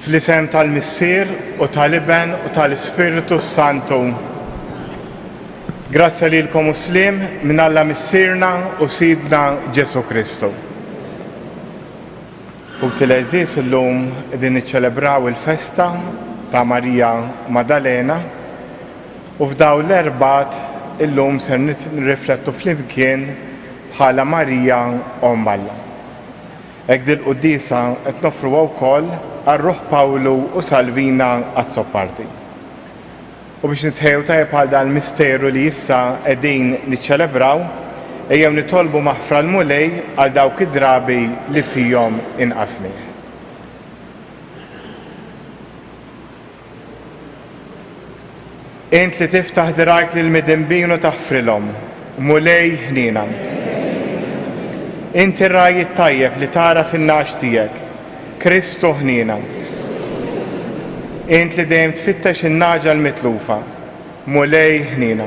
Fl-isem tal-Missier u tal-Iben u tal-Ispiritu Santu. Grazzi lilkom muslim minn Alla Missierna u Sidna Ġesu Kristu. U t-leżis l-lum din iċċelebraw il-festa ta' Marija Maddalena u f'daw l-erbat il-lum ser nirriflettu flimkien bħala Marija Om Alla. Hekk dil-qudiesa qed nofru wkoll għar-Ruħ Pawlu u Salvina Azzopparti. U biex nitħejju tajjeb bħal dan il-misteru li issa qegħdin niċċelebraw, ejjew nitolbu maħfra l-mulej għal dawk id-drabi li fihom inqasni. Int li tiftaħ dirajk lil midinbin u taħfrilhom, mulej ħnina. Inti r-raj tajjeb li tara fin-nax tiegħek, Kristu ħnina. Int li dejjem tfittex in-naġa l-mitlufa, mulej ħnina.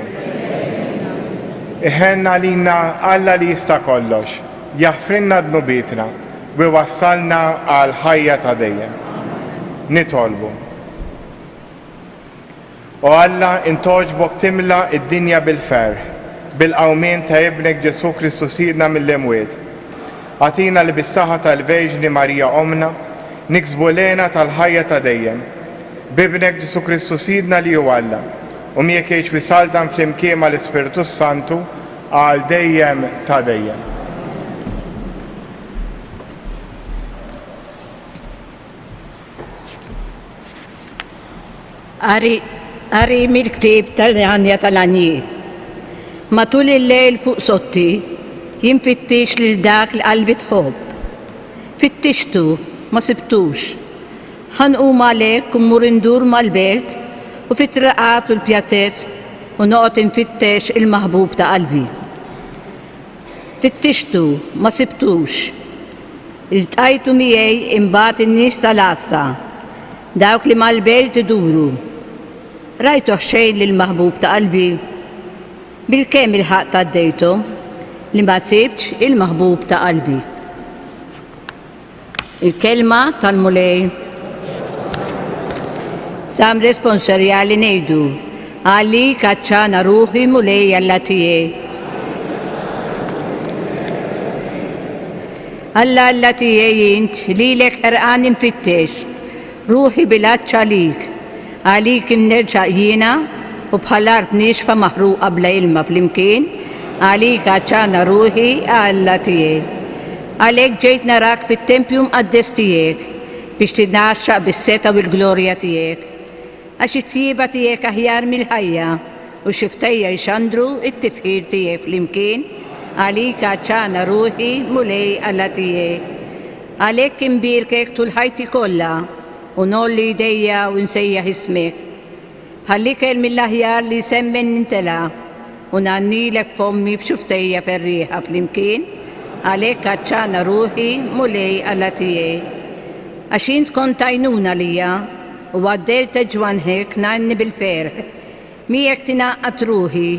Iħenna lina Alla li jista' kollox, jaħfrinna dnubitna u wassalna għal ħajja ta' dejjem. Nitolbu. O Alla intoġbok timla id-dinja bil-ferħ, bil-qawmien ta' ibnek Ġesu Kristu sidna mill-imwiet. Għatina li bis-saħħa tal-Verġni Marija Omna niksbu lena tal-ħajja ta' dejjem. Bibnek Ġesu Kristu sidna li hu Alla u miegħek wisaldan flimkien mal-Ispiritu Santu għal dejjem ta' dejjem. Qari mill-ktieb tal-ħanja tal-Anji. Matul il-lejl fuq sotti jinfittix lil dak li qalbi tħobb. Fittixtu, ma sibtux. Ħanqum għalhekk u mmur indur mal-belt u fit-traqat u l-pjazzett u noqgħod infittex il-maħbub ta' qalbi. Fittixtu, ma sibtux. Iltqajtu miegħi imbagħad in-nies tal-Assa, dawk li mal-belt iduru. Rajtu xejn lill-maħbub ta' qalbi. Bil-kemm il-ħaq tgħaddejtu li ma sibx il-maħbub ta' qalbi. Il-kelma tal-mulej. Sam responsorjali ngħidu għalli kaċċana ruħi mulej Alla tiegħi. Alla tiegħi int lilek qerqan infittex, ruħi bilaċċa għalik, għalik imnerġa' jiena u bħal-art nixfa maħruqa bla ilma flimkien, għalik kaċċana ruħi Alla tiegħi. Għalhekk ġejt narak fit-tempju mqaddes tiegħek biex tidnaxxaq bis-seta u l-glorja tiegħek. Għax it-tjieba tiegħek aħjar mill-ħajja u xiftejja jxandru it-tifħir tiegħek flimkien, għalik kaċċana ruħi mulej Alla tiegħi. Għalhekk imbirkek tul ħajti kollha u nolli jdejja u nsejjaħ ismek. Bħall-ikel mill-aħjar li semmen nintela u nannilek fommi b'xuftejja ferriħa flimkien, għalhekk kaċċana ruħi mulej Alla tiegħi. Għax int kont għajnuna lija u għaddejt ġwanħek nanni bil-ferħ, miegħek tinaqqat ruħi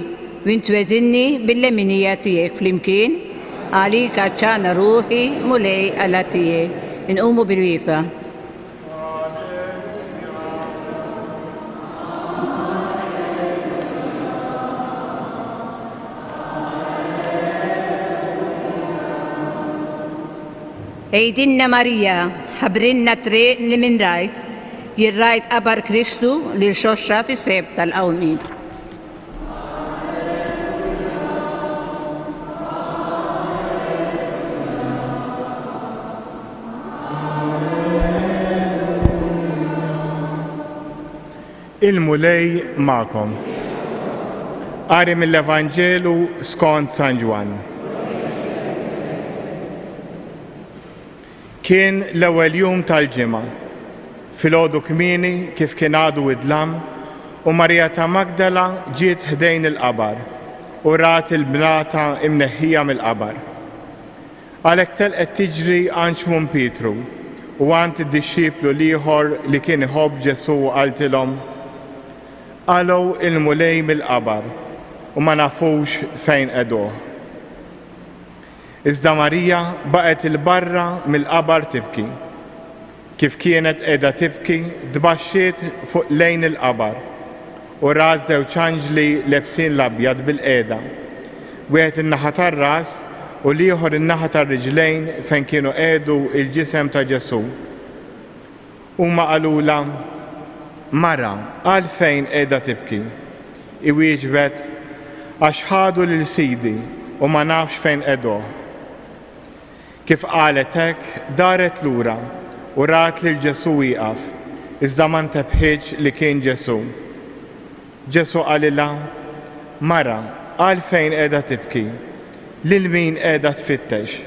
u int weżinni bil-leminija tiegħek flimkien, għalik kaċċana ruħi mulej Alla tiegħi. Inqumu bil-wiefa. Ejdinna Marija, ħabrinna triq li minn rajt, jirrajt qabar Kristu li rxoxxa fis-seb tal-qawmin. Il-mulej magħkom. Qari mill-Evanġelu skont San Ġwan. Kien l-ewwel jum tal-ġimgħa, filgħodu kmieni kif kien għadu idlam u Marija ta' Magdala ġiet ħdejn il-qabar u rat il-bnata imneħħija mill-qabar. Għalhekk telqet tiġri għand xmum Pietru u għand id-dixxiplu ieħor li kien iħobb Ġesu qaltilhom, qalgħu il-mulej mill-qabar u ma nafux fejn qegħduh. Iżda Marija baqgħet il-barra mill-qabar tibki. Kif kienet qiegħda tibki tbaxxiet fuq lejn il-qabar u rat żewġ anġli lebsin l-abjad bil-qiegħda. Wieħed in-naħa tar-ras u l-ieħor in-naħa tar-riġlejn fejn kienu qiegħdu l-ġisem ta' Ġesu. Huma qalula: Mara, għalfejn qiegħda tibki? Iwieġbet: għax ħadu lil Sidi u ma nafx fejn qiegħduh. Kif qalet hekk, daret lura u rat lil Ġesu wieqaf, iżda ma ntebħitx li kien Ġesu. Ġesu qalilha: Mara, għalfejn qiegħda tibki? Lil min qiegħda tfittex?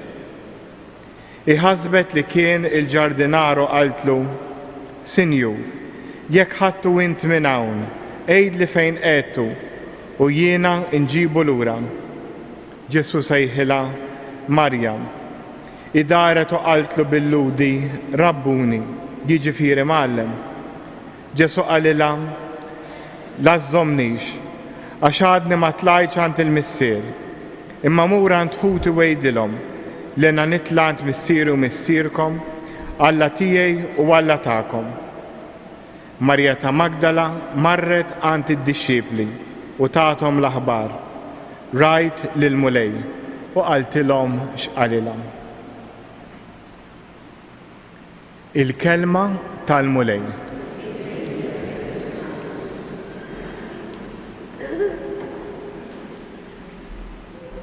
Iħassbet li kien il-ġardinaru qaltlu: Sinjur, jekk ħadtu int minn hawn, għejdli fejn qiegħdtu u jiena nġibu lura. Ġesu sejħilha: Marjam. Idaret u qaltlu bil-ludi: Rabbuni, jiġifieri Mgħallem. Ġesu qalilha: La żżommnix, għax għadni ma tlajtx għand il-missier, imma mur għand ħuti wejdilhom li jiena nitla' għand missieri u missierkom, Alla tiegħi u Alla tagħkom. Marja ta' Magdala marret għand id-dixxiepli u tagħthom l-aħbar. Rajt lil mulej u qaltilhom x'qalilha. Il-kelma tal-mulej.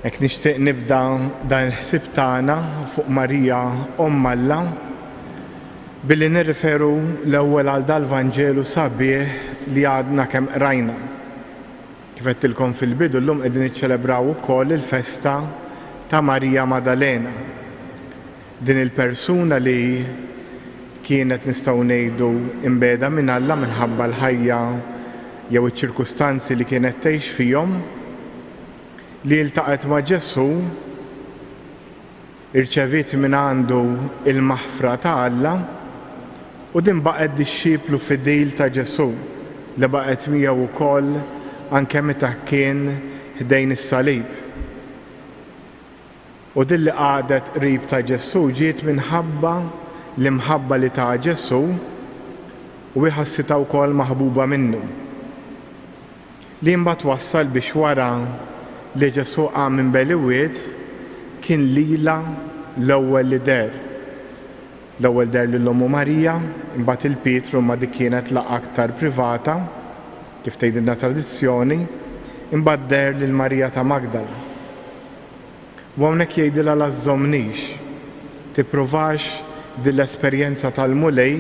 Hekk nixtieq nibda dan il-ħsieb tagħna fuq Marija Alla billi nirriferu l-ewwel għal dal-Vanġelu sabiħ li għadna kemm qrajna. Kif qedtilkom fil-bidu llum qegħdin niċċelebraw ukoll il-festa ta' Marija Maddalena. Din il-persuna li kienet nistgħu ngħidu imbeda minn Alla minħabba l-ħajja jew iċ-ċirkustanzi li kienet tgħix fihom, li iltaqet ma' Ġesu, irċeviet minn għandu il-maħfra ta' Alla u din baqgħet dixxieplu fid-dejl ta' Ġesu li baqgħet miegħu wkoll anke meta kien ħdejn is-salib. U din li qagħdet qrib ta' Ġesu ġiet minħabba l-imħabba li ta' Ġesu u ħassitha wkoll maħbuba minnu. Li mbagħad wassal biex wara li Ġesu qam minn beliwiet kien lilha l-ewwel li der. L-ewwel der lill-Ommu Marija, imbagħad il-Pietru ma dik kienet laqgħa aktar privata, kif tgħidilna tradizzjoni, imbagħad der lil Marija ta' Magdala. U hawnhekk jgħidilha la żżommnix, tippruvax din l-esperjenza tal-mulej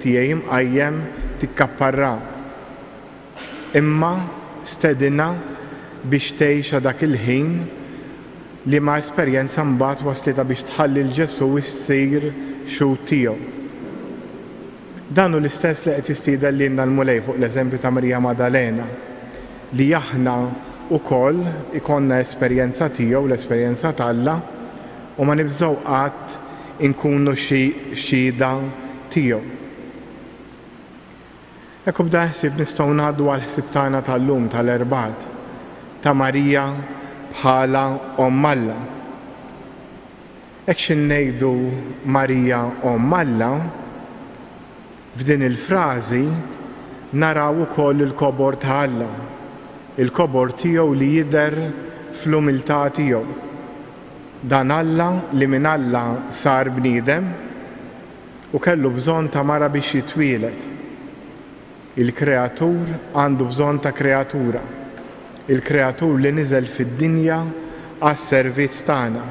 tiegħi imqajjem tikkapparra. Imma stedina biex tgħix dak il-ħin li ma' esperjenza mbagħad waslita biex tħalli l-Ġesu issir xut tiegħu. Dan hu l-istess li qed jistiedel lilna l-mulej fuq l-eżempju ta' Marija Maddalena, li aħna wkoll ikollna esperjenza tiegħu l-esperjenza t'Alla u ma nibżgħu qatt inkunu xhieda tiegħu. Hekk bda ħsieb nistgħu ngħaddu għal ħsieb tagħna tal-lum tal-Erbgħat ta' Marija bħala Alla. Hekk x'innejdu Marija Alla, f'din il-frażi naraw ukoll il-kobor ta' Alla, il-kobor tiegħu li jidher fl-umiltà tiegħu. Dan Alla li minn Alla sar bniedem u kellu bżonn ta' mara biex jitwielet. Il-Kreatur għandu bżonn ta' kreatura. Il-Kreatur li niżel fid-dinja għas-servizz tagħna.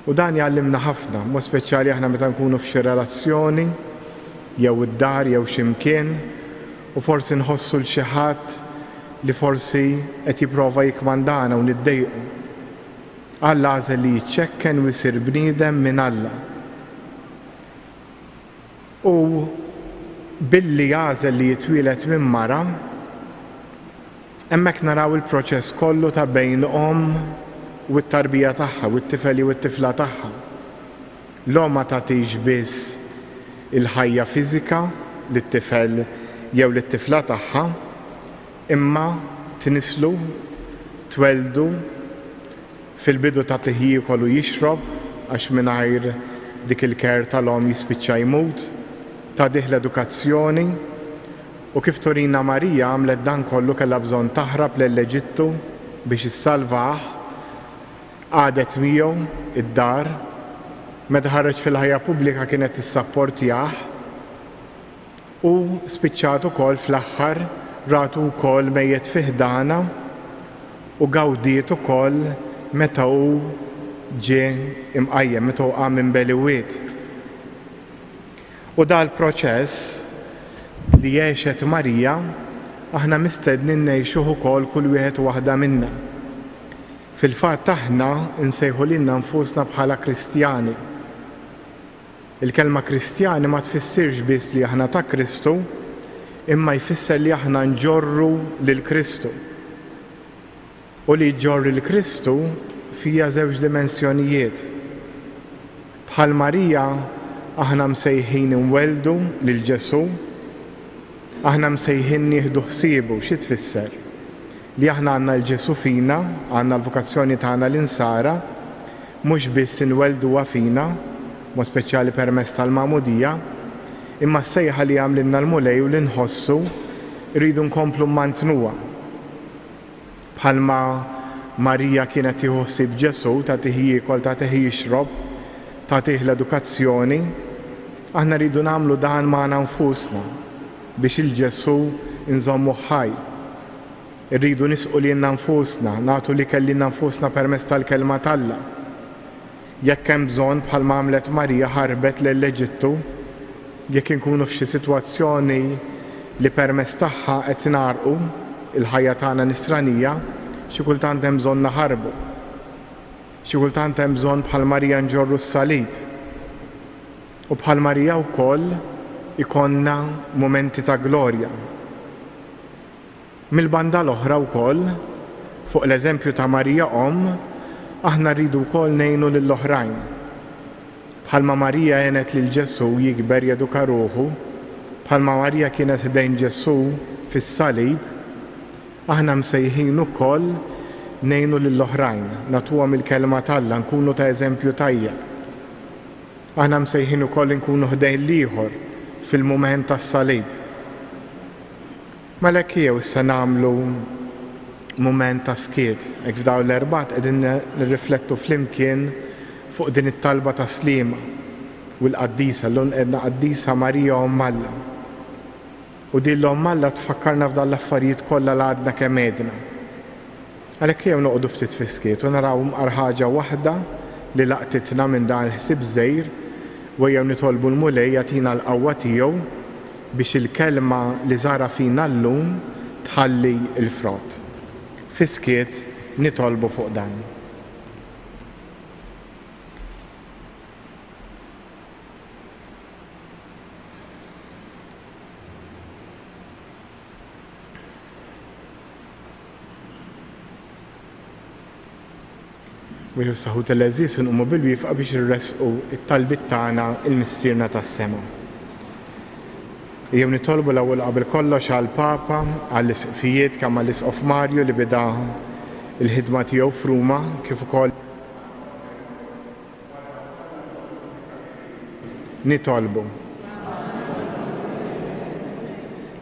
U dan jgħallimna ħafna, mod speċjali aħna meta nkunu f'xi relazzjoni, jew id-dar jew x'imkien, u forsi nħossu l xi ħadd li forsi qed jipprova jikkmandana u niddejqu. Alla għażel li jiċċekken u jsir bniedem minn Alla. U billi għażel li jitwielet minn mara, hemmhekk naraw il-proċess kollu ta' bejn l-om u t-tarbija tagħha u t-tifel u t-tifla tagħha. L-om ma tagħtix biss il-ħajja fiżika lit-tifel jew lit-tifla tagħha, imma tnislu, tweldu, fil-bidu tagħtih jiekol u jixrob għax mingħajr dik il-ker tal-om jispiċċa jmut, tagħtih l-edukazzjoni u kif turina Marija għamlet dan kollu kellha bżonn taħrab lill-Eġittu biex issalvah, għadet miegħu id-dar, meta ħareġ fil-ħajja pubblika kienet tissapportjah u spiċċat ukoll fl-aħħar ratu wkoll mejjed fi ħdana u gawdiet ukoll meta hu ġie imqajjem, meta hu qam minn beliwiet. U dal-proċess li għexet Marija aħna mistednin ngħixuh ukoll kull wieħed u waħda minna. Fil-fatt aħna nsejħu lilna nfusna bħala Kristjani. Il-kelma Kristjani ma tfissirx biss li aħna ta' Kristu, imma jfisser li aħna nġorru lil Kristu. U li ġorri l-Kristu fija żewġ dimensjonijiet. Bħal Marija aħna msejħin nweldu lil Ġesu, aħna msejħin nieħdu ħsiebu xi tfisser? Li aħna għandna l-Ġesu fina, għandna l-vokazzjoni tagħna l-insara, mhux biss inwelduha fina, mod speċjali permezz tal-Magħmudija, imma s-sejħa li għamlilna l-mulej u li nħossu rridu nkomplu mmantnuha. Bħalma Marija kienet tieħu ħsieb Ġesu, tagħtih jiekol, tagħtih jixrob, tagħtih l-edukazzjoni, aħna rridu nagħmlu dan magħna nfusna biex il-Ġesu inżommu ħaj. Irridu nisqu lilna nfusna, nagħtu li kellilna nfusna permezz tal-kelma t'Alla. Jekk hemm bżonn bħalma għamlet Marija ħarbet lill-Eġittu, jekk inkunu f'xi sitwazzjoni li permezz tagħha qed nagħrqu il-ħajja tagħna nisranija, xi kultant hemm bżonn naħarbu. Xi kultant hemm bżonn bħal Marija nġorru s-salib. U bħal Marija wkoll ikonna momenti ta' glorja. Mill-banda l-oħra wkoll, fuq l-eżempju ta' Marija aħna rridu wkoll ngħinu lill-oħrajn. Bħalma Marija għenet lil Ġesu jikber jeduka ruħu, bħalma Marija kienet ħdejn Ġesu fis-salib, aħna msejħin ukoll ngħinu lill-oħrajn, nagħtuhom il-kelma t'Alla, nkunu ta' eżempju tajjeb. Aħna msejħin ukoll nkunu ħdejn l-ieħor fil-mument tas-salib. Malek jew issa nagħmlu mument ta' skiet, hekk f'dawn l-erbgħat qegħdin nirriflettu flimkien fuq din it-talba ta' sliema u l-qaddisa, l-lum qedna qaddisa Marija Omm Alla. U din l-Omm Alla tfakkarna f'dan l-affarijiet kollha li għadna kemm għedna. Għalhekk jew noqogħdu ftit fi skiet u naraw mqar ħaġa waħda li laqtitna minn dan il-ħsieb żgħir u jew nitolbu l-mulej jagħtina l-qawwa tiegħu biex il-kelma li żara fina llum tħalli l-frott. Fi skiet nitolbu fuq dan. Biex saħut l-eżis nqumu bil-wifqa biex irresqu it-talbit tagħna il-missierna tas-sema. Jew nitolbu l-ewwel qabel kollox għall-Papa, għall-isqfijiet kemm għall-Isqof Marju li beda l-ħidma tiegħu f'Ruma kif ukoll nitolbu.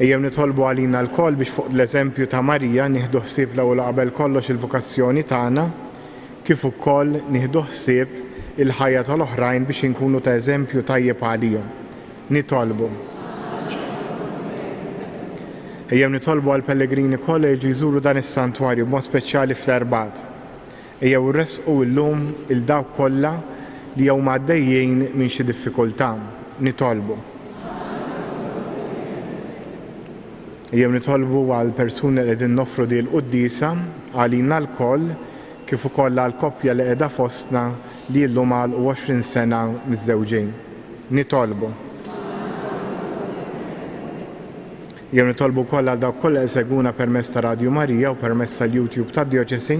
Ejjew nitolbu għalina l-koll biex fuq l-eżempju ta' Marija nieħdu ħsieb l-ewwel qabel kollox il-vokazzjoni tagħna kif ukoll nieħdu ħsieb il-ħajja tal-oħrajn biex inkunu ta' eżempju tajjeb għalihom. Nitolbu. Ejjew nitolbu għal Pellegrini kollha jiġu jżuru dan is-santwarju b'mod speċjali fl-Erbgħat. Ejjew irresqu llum il-dawk kollha li jew għaddejjin minn xi diffikultà. Nitolbu. Ejjew nitolbu għal persuni li qegħdin noffru di l-qudiesa għalina l-koll kif ukoll għal koppja li qiegħda fostna li llum għalqu 20 sena miż-żewġin. Nitolbu. Jew nitolbu wkoll għal dawk kollha jsegwuna permezz ta' Radio Marija u permezz tal-YouTube tad-Djoċesi,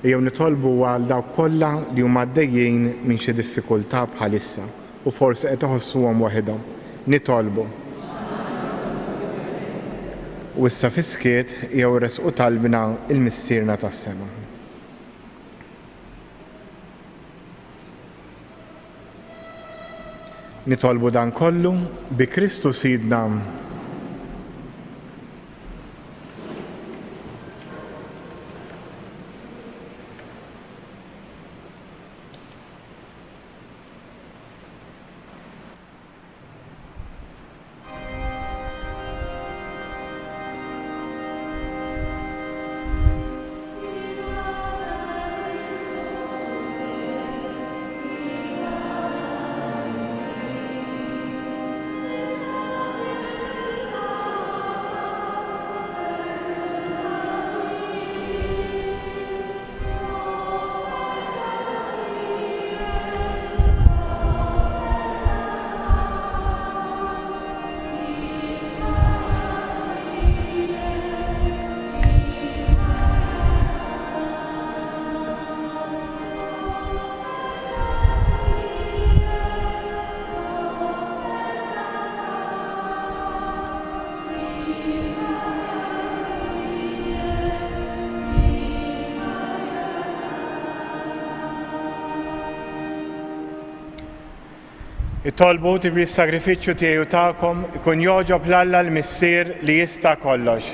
jew nitolbu għal dawk kollha li huma għaddejjin minn xi diffikultà bħalissa u forsi qed iħossuhom waħedhom. Nitolbu. U issa fi skiet jew resqu talbna il-missierna tas-sema. Nitolbu dan kollu bi Kristu Sidna. Itolbu tibri s-sagrifiċċju tiegħu tagħkom ikun joġob l-Alla l-Missier li jista' kollox.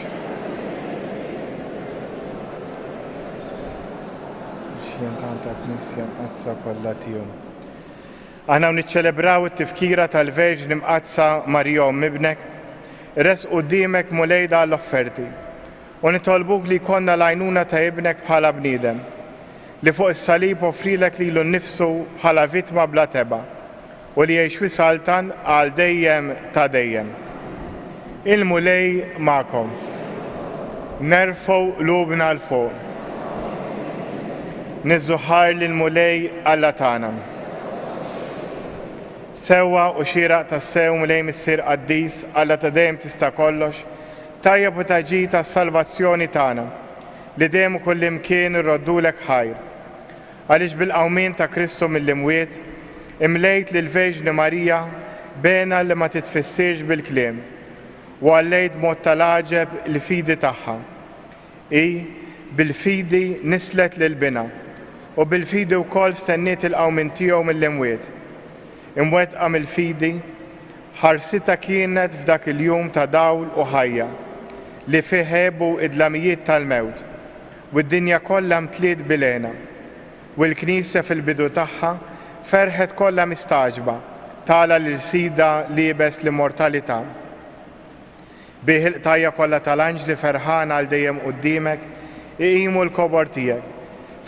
Aħna niċċelebraw it-tifkira tal-Verġni Mqazza Marija Mibnek, res quddiemek mulejda l-offerti. U nitolbuk li jkollna l-għajnuna ta' ibnek bħala bniedem, li fuq is-salib offrilek lilu nnifsu bħala vittma bla teba' u li jgħix wisaltan għal dejjem ta' dejjem. Il-mulej ma'kom. Nerfgħu qlubna l fuq. Niżżuħħar lill-mulej Alla tagħna. Sewwa u xieraq tas-sew mulej Missier Qaddis Alla ta' dejjem tista' kollox, tajjeb u taġi tas-salvazzjoni tagħna li dejjem u kullimkien irroddulek ħajr. Għaliex bil-qawmien ta' Kristu mill-imwiet imlejt lill-Verġni Marija bena li ma titfissirx bil-kliem u għallejt mod tal-għaġeb l-fidi tagħha. Bil-fidi nislet lill-bina u bil-fidi wkoll stenniet il-qawmien tiegħu mill-imwiet. Imwettqa mill-fidi ħarsita kienet f'dak il-jum ta' dawl u ħajja li fih ħebu id-dlamijiet tal-mewt u d-dinja kollha mtliet bilena u l-Knisja fil-bidu tagħha ferħet kollha mistaġba tala l-sida liebes l-immortalità. Bih il-qtajja kollha tal-anġli ferħana għal dejjem quddiemek iqimu l-kobor tiegħek.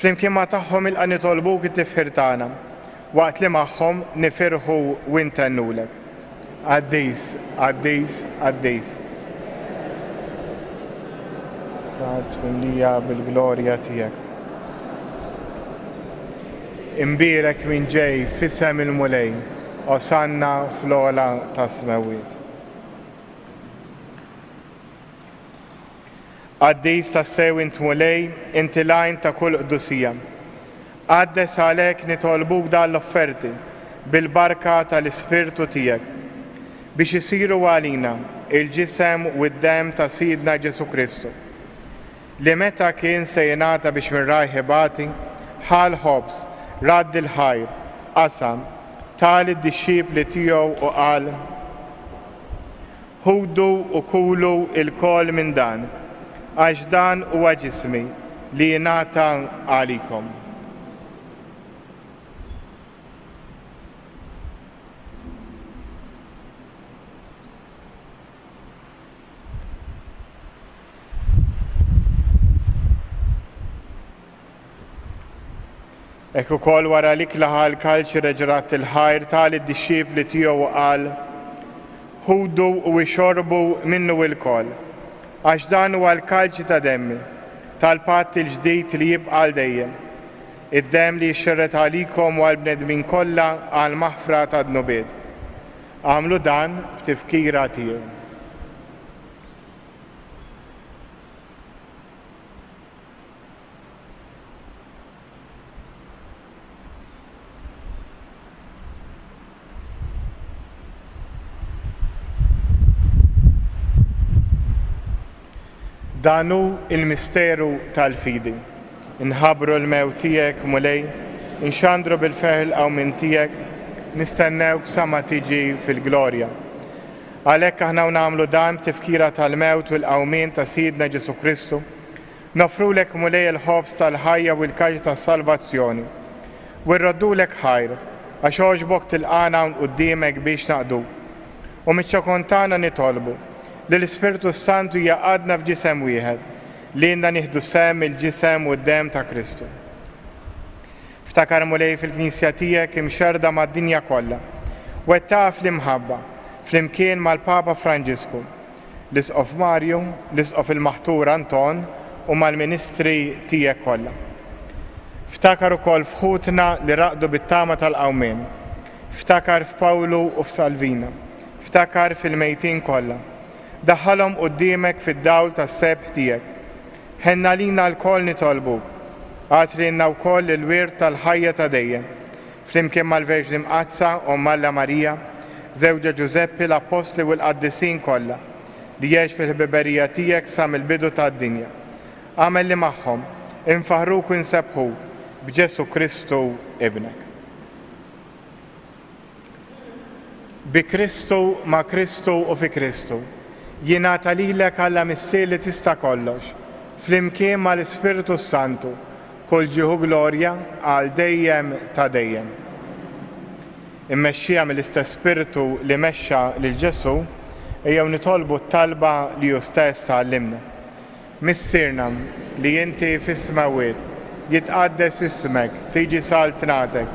Flimkien ma' tagħhom ilqa' nitolbuk it-tifħir tagħna waqt li magħhom nifirħu u ntennulek. Qaddis, Qaddis, Qaddis. Sart tmimlija bil-glorja tiegħek. Imbierek min ġej f'isem il-mulej, osanna fl-ola tas-smawiet. Qaddis tas-sew int mulej, inti lajn ta' kull qdusija. Qaddes għalhekk nitolbuk dan l-offerti bil-barka tal-Ispirtu tiegħek biex isiru għalina il-ġisem u d-dem ta' Sidna Ġesu Kristu li meta kien se jingħata biex minn rajħibati ħal ħobs radd il-ħajr, qasam, tal id-dixxipli tiegħu u qal: ħudu u kulu il-kol minn dan, għax dan huwa ġismi li jingħata għalikom. Ekku kol wara li klaħa l-kalċi reġrat il-ħajr tal id-dixxipli tiegħu qal: ħudu u ixorbu minnu il-kol, għax dan huwa l-kalċi ta' demmi tal-patt il-ġdid li jibqa' għal dejjem. Id-demm li jxerret għalikom u għall-bnedmin kollha għal maħfra ta' dnubiet. Għamlu dan b'tifkira tiegħu. Danu il-misteru tal-fidi. Inħabru l-mew tiegħek mulej, inxandru bil-feħl qawmien tiegħek nistennewk sa ma tiġi fil-glorja. Għalhekk aħna nagħmlu dan tifkira tal-mewt u l-qawmien ta' Sidna Ġesu Kristu, nofrulek mulej il-ħobs tal-ħajja u l-kaġ tas-salvazzjoni. U nroddulek ħajr, għax għoġbok tilqana qudiemek biex naqdu. U miċ-ċokontana nitolbu li l-Ispiritu Santu jaqadna f'ġisem wieħed, li inna nieħdu sem il-ġisem u d-dem ta' Kristu. Ftakar mulej fil-Knisja tiegħek imxerda mad-dinja kollha, u taf l-imħabba flimkien mal-Papa Franġisku, l-Isqof Marju, l-Isqof il-Maħtur Anton u mal-Ministri tiegħek kollha. Ftakar ukoll f'ħutna li raqdu bit-tama tal-qawmien, ftakar f'Pawlu u f'Salvina, ftakar fil-mejtin kollha. Daħħalhom quddiemek fid-dawl tas-sebħ tiegħek. Ħenna lina l-koll nitolbuk, għatrinna wkoll il-wirt tal-ħajja ta' dejjem, flimkien mal-Verġni Mqazza u Malla Marija, żewġa Ġuseppi l-Apostli u l-Qaddisin kollha li jgħix fil-ħbiberija tiegħek sa mill-bidu tad-dinja. Għamel li magħhom infaħruk u nsebħuk b'Ġesu Kristu ibnek. Bi Kristu, ma' Kristu u fi Kristu, jingħata lilek Alla missier li tista' kollox, flimkien mal-Ispiritu Santu, kull ġieħu glorja għal dejjem ta' dejjem. Immexxija mill-istess Spiritu li mexxa lil Ġesu, ejjew nitolbu t-talba li hu stess għallimna. Missirna li inti fis-smawiet, jitqaddes ismek, tiġi saltnatek,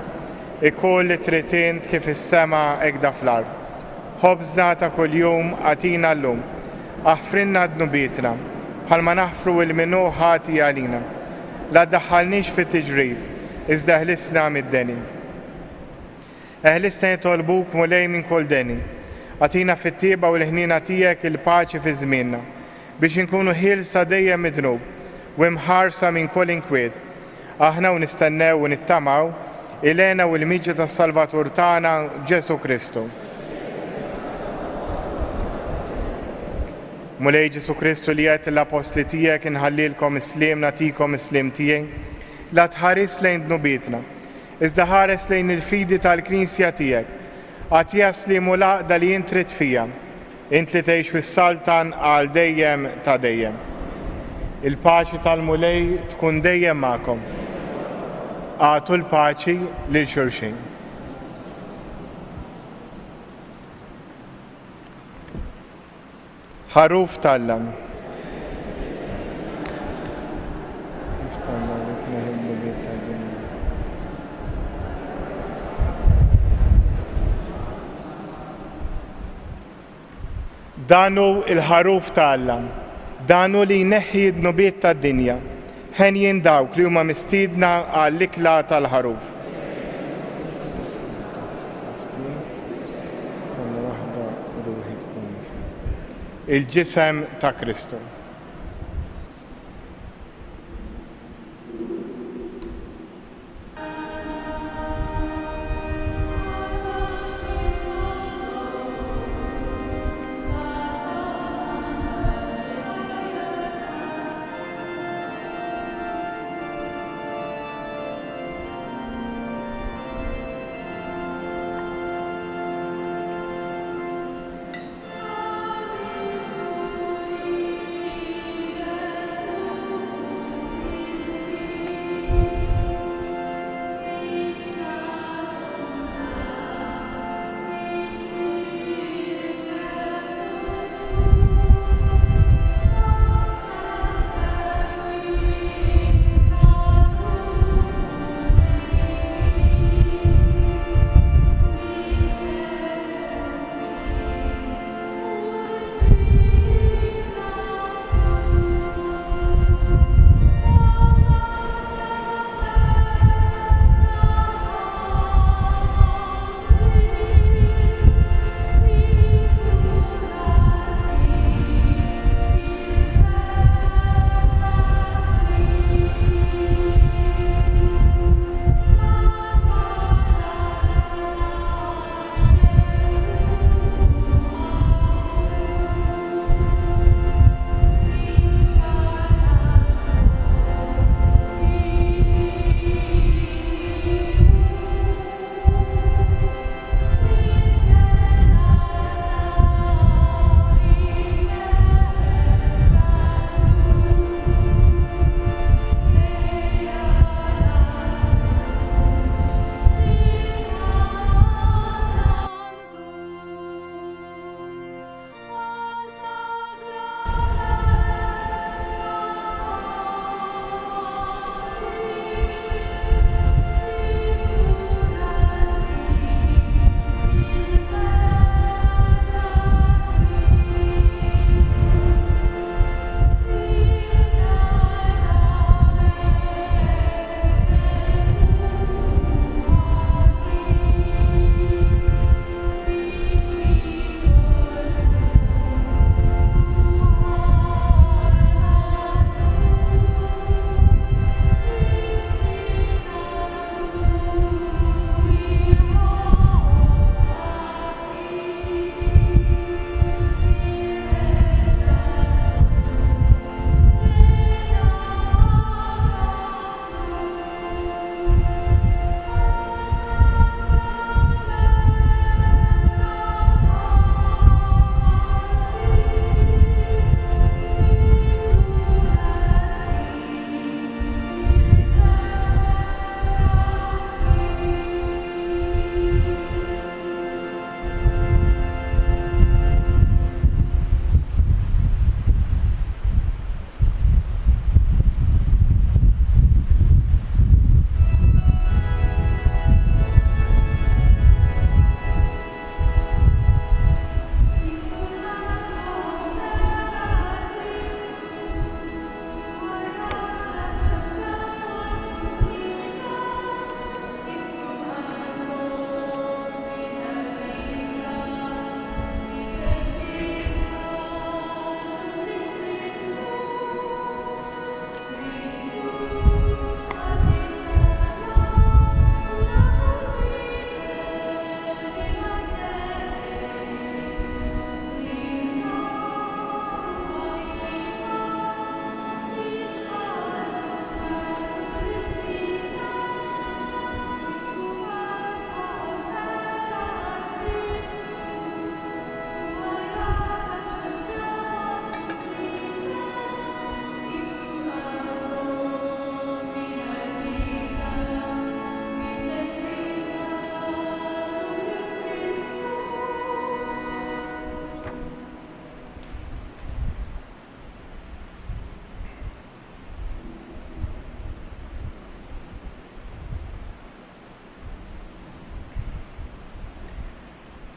ikun li trid int kif is-sema hekk fl-ard. Ħobżna ta' kuljum għatina llum, aħfrinna dnubietna, bħalma naħfru il-minu ħati għalina. La ddaħħalniex fit-tiġrib, iżda ħlisna mid-deni. Eħlisna jitolbuk mulej minn kull deni, għatina fit-tieba u l-ħnina tiegħek il-paċi fi żmienna, biex inkunu ħielsa dejjem midnub u imħarsa minn kull inkwiet. Aħna u nistennew u nittamaw ilena u l-miġġa tas-Salvatur tagħna Ġesu Kristu. Mulej Ġesu Kristu li għedt l-apostli tiegħek inħallilkom isliem nagħtikom islim tiegħi, la tħares lejn dnubietna, iżda ħares lejn il-fidi tal-Knisja tiegħek, għad jaslim u laqda li int trid fija, int li tgħix fis-saltan għal dejjem ta' dejjem. Il-paċi tal-mulej tkun dejjem magħkom. Għatu l-paċi lil xulxin. Ħaruf tal-lam. Danu il-ħaruf tal-lam. Danu li jneħħi d-nubiet tad-dinja. Ħen jindawk li huma mistiedna għall-ikla tal-ħaruf. Il-ġisem ta' Kristu.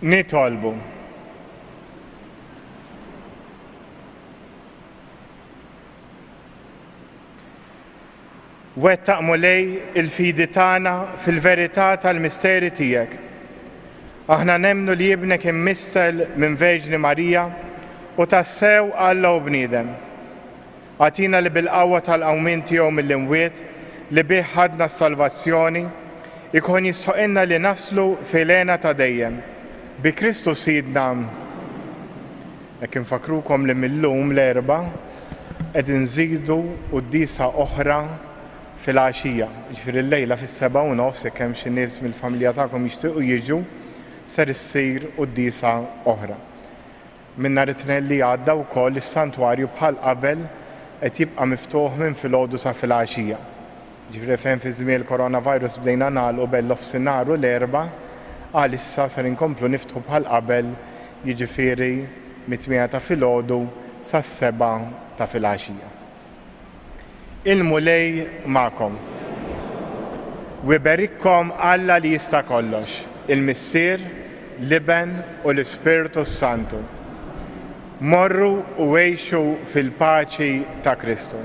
Nitolbu. Wettaq mulej il-fidi tagħna fil-verità tal-misteri tiegħek. Aħna nemmnu li jibnek immissel minn Verġni Marija u tassew Alla u bniedem. Għatina li bil-qawwa tal-qawmin tiegħu mill-imwiet li bih ħadna s-salvazzjoni ikun jisħoqilna li naslu fil-għena ta' dejjem. Bi Kristu Sidna. Hekk infakrukom li millum l-erba' qed inżidu qudiesa oħra fil-għaxija. Ġifieri l-lejla fis-7:30 jekk hemm xi nies mill-familja tagħkom jixtiequ jiġu ser issir qudiesa oħra. Minn nhar it-tnejn li għadda wkoll is-santwarju bħal qabel qed jibqa' miftuħ minn filgħodu sa fil-għaxija. Ġifieri fejn fi żmien il-coronavirus bdejna nagħlqu bell-nofsinhar u l-erba' għalissa ser inkomplu niftħu bħal qabel jiġifieri mit-8 ta' filgħodu sas-7 ta' fil-għaxija. Il-mulej ma'kom. Wiberikkom Alla li jista' kollox, il-Missier, l-Iben u l-Ispirtu Santu. Morru u għejxu fil-paċi ta' Kristu.